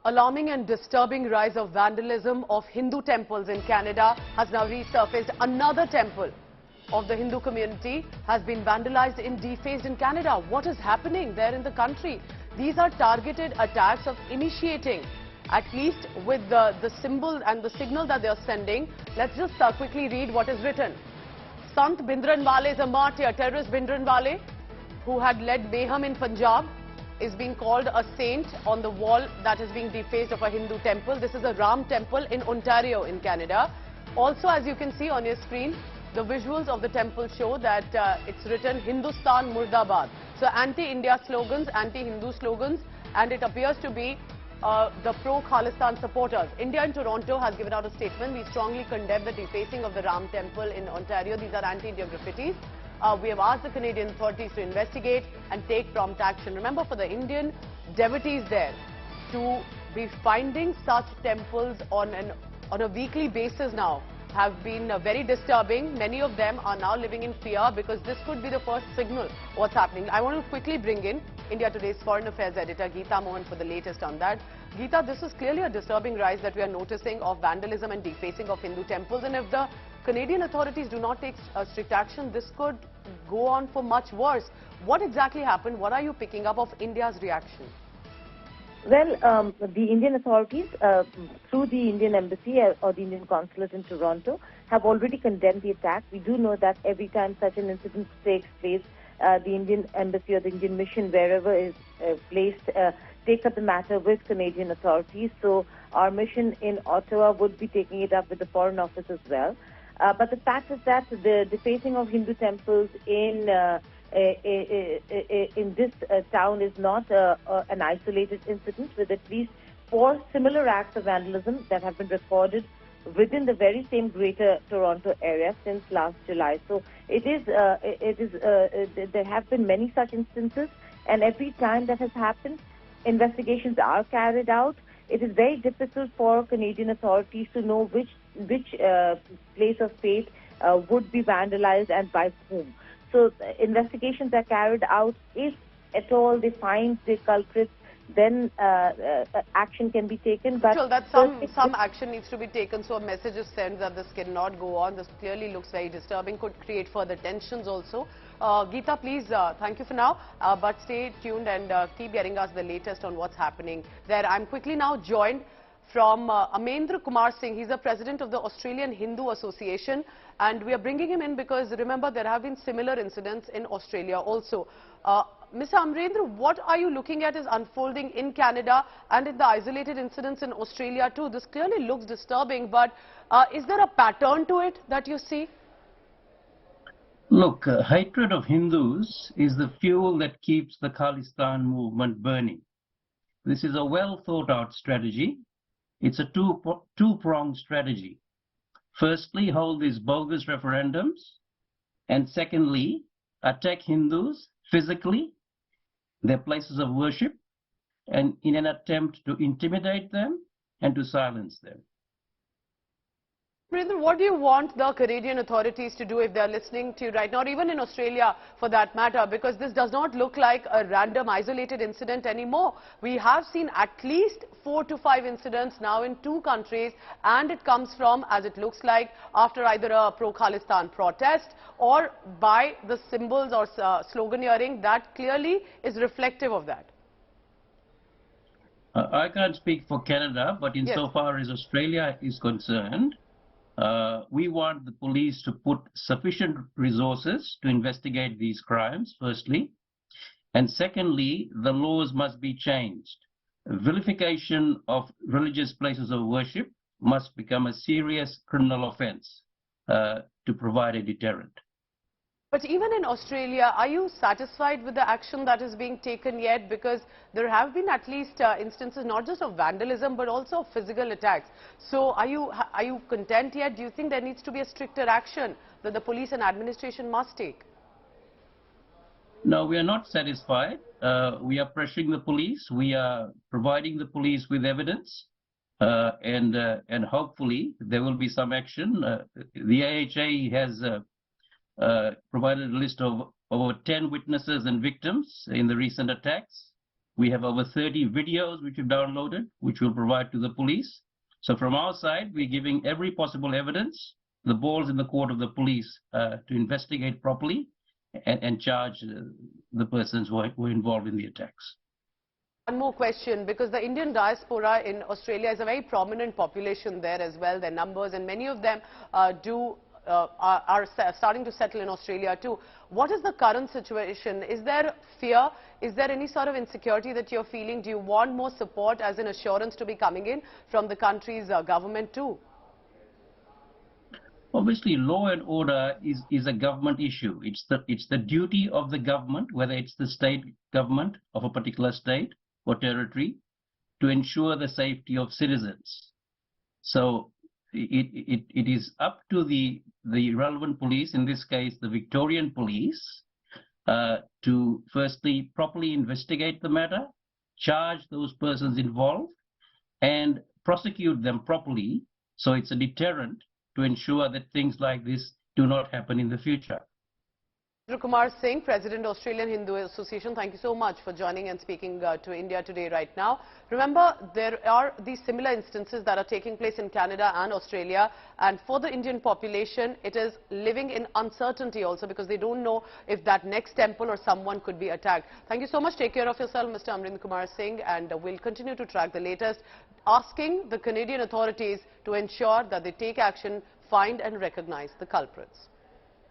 Alarming and disturbing rise of vandalism of Hindu temples in Canada has now resurfaced. Another temple of the Hindu community has been vandalized in Defaced in Canada. What is happening there in the country? These are targeted attacks of initiating, at least with the symbol and the signal that they are sending. Let's just quickly read what is written. Sant Bhindranwale is a martyr. Terrorist Bhindranwale, who had led mayhem in Punjab, is being called a saint on the wall that is being defaced of a Hindu temple. This is a Ram temple in Ontario in Canada. Also, as you can see on your screen, the visuals of the temple show that it's written Hindustan Mudabad. So anti-India slogans, anti-Hindu slogans, and it appears to be the pro-Khalistan supporters. India in Toronto has given out a statement. We strongly condemn the defacing of the Ram temple in Ontario. These are anti-India graffitis. We have asked the Canadian authorities to investigate and take prompt action. Remember, for the Indian devotees there to be finding such temples on a weekly basis now have been very disturbing. Many of them are now living in fear because this could be the first signal what's happening. I want to quickly bring in India Today's Foreign Affairs editor Geeta Mohan for the latest on that. Geeta, this is clearly a disturbing rise that we are noticing of vandalism and defacing of Hindu temples, and if the Canadian authorities do not take strict action, this could go on for much worse. What exactly happened? What are you picking up of India's reaction? Well, the Indian authorities, through the Indian embassy or the Indian consulate in Toronto, have already condemned the attack. We do know that every time such an incident takes place, the Indian embassy or the Indian mission, wherever is placed, takes up the matter with Canadian authorities. So our mission in Ottawa would be taking it up with the Foreign Office as well. But the fact is that the defacing of Hindu temples in this town is not an isolated incident, with at least 4 similar acts of vandalism that have been recorded within the very same Greater Toronto area since last July. So there have been many such instances, and every time that has happened, investigations are carried out. It is very difficult for Canadian authorities to know which place of faith would be vandalized and by whom. So investigations are carried out. If at all they find the culprits, then action can be taken. But sure, that some action needs to be taken. So a message is sent that this cannot go on. This clearly looks very disturbing. Could create further tensions also. Geeta, please, thank you for now. But stay tuned and keep getting us the latest on what's happening there. I'm quickly now joined from Amendra Kumar Singh. He's the president of the Australian Hindu Association, and we are bringing him in because, remember, there have been similar incidents in Australia also. Mr. Amendra, what are you looking at is unfolding in Canada and in the isolated incidents in Australia too? This clearly looks disturbing, but is there a pattern to it that you see? Look, hatred of Hindus is the fuel that keeps the Khalistan movement burning. This is a well thought out strategy. It's a two-pronged strategy. Firstly, hold these bogus referendums, and secondly, attack Hindus physically, their places of worship, and in an attempt to intimidate them and to silence them. Amendra, what do you want the Canadian authorities to do if they are listening to you right now, or even in Australia for that matter? Because this does not look like a random isolated incident anymore. We have seen at least 4 to 5 incidents now in 2 countries, and it comes from, as it looks like, after either a pro-Khalistan protest or by the symbols or sloganeering that clearly is reflective of that. I can't speak for Canada, but insofar as Australia is concerned, we want the police to put sufficient resources to investigate these crimes, firstly. And secondly, the laws must be changed. Vilification of religious places of worship must become a serious criminal offense to provide a deterrent. But even in Australia, are you satisfied with the action that is being taken yet? Because there have been at least instances not just of vandalism but also of physical attacks. So are you content yet? Do you think there needs to be a stricter action that the police and administration must take? No, we are not satisfied. We are pressuring the police. We are providing the police with evidence. And hopefully there will be some action. The AHA has provided a list of over 10 witnesses and victims in the recent attacks. We have over 30 videos which we've downloaded, which we'll provide to the police. So from our side, we're giving every possible evidence. The ball's in the court of the police to investigate properly and charge the persons who were involved in the attacks. One more question, because the Indian diaspora in Australia is a very prominent population there as well, their numbers, and many of them are starting to settle in Australia too. What is the current situation? Is there fear? Is there any sort of insecurity that you're feeling? Do you want more support as an assurance to be coming in from the country's government too? Obviously, law and order is a government issue. It's the duty of the government, whether it's the state government of a particular state or territory, to ensure the safety of citizens. So it is up to the relevant police, in this case the Victorian police, to firstly properly investigate the matter, charge those persons involved, and prosecute them properly, so it's a deterrent to ensure that things like this do not happen in the future. Mr. Kumar Singh, President, Australian Hindu Association, thank you so much for joining and speaking to India Today right now. Remember, there are these similar instances that are taking place in Canada and Australia, and for the Indian population, it is living in uncertainty also, because they don't know if that next temple or someone could be attacked. Thank you so much. Take care of yourself, Mr. Amrinder Kumar Singh, and we'll continue to track the latest, asking the Canadian authorities to ensure that they take action, find and recognize the culprits.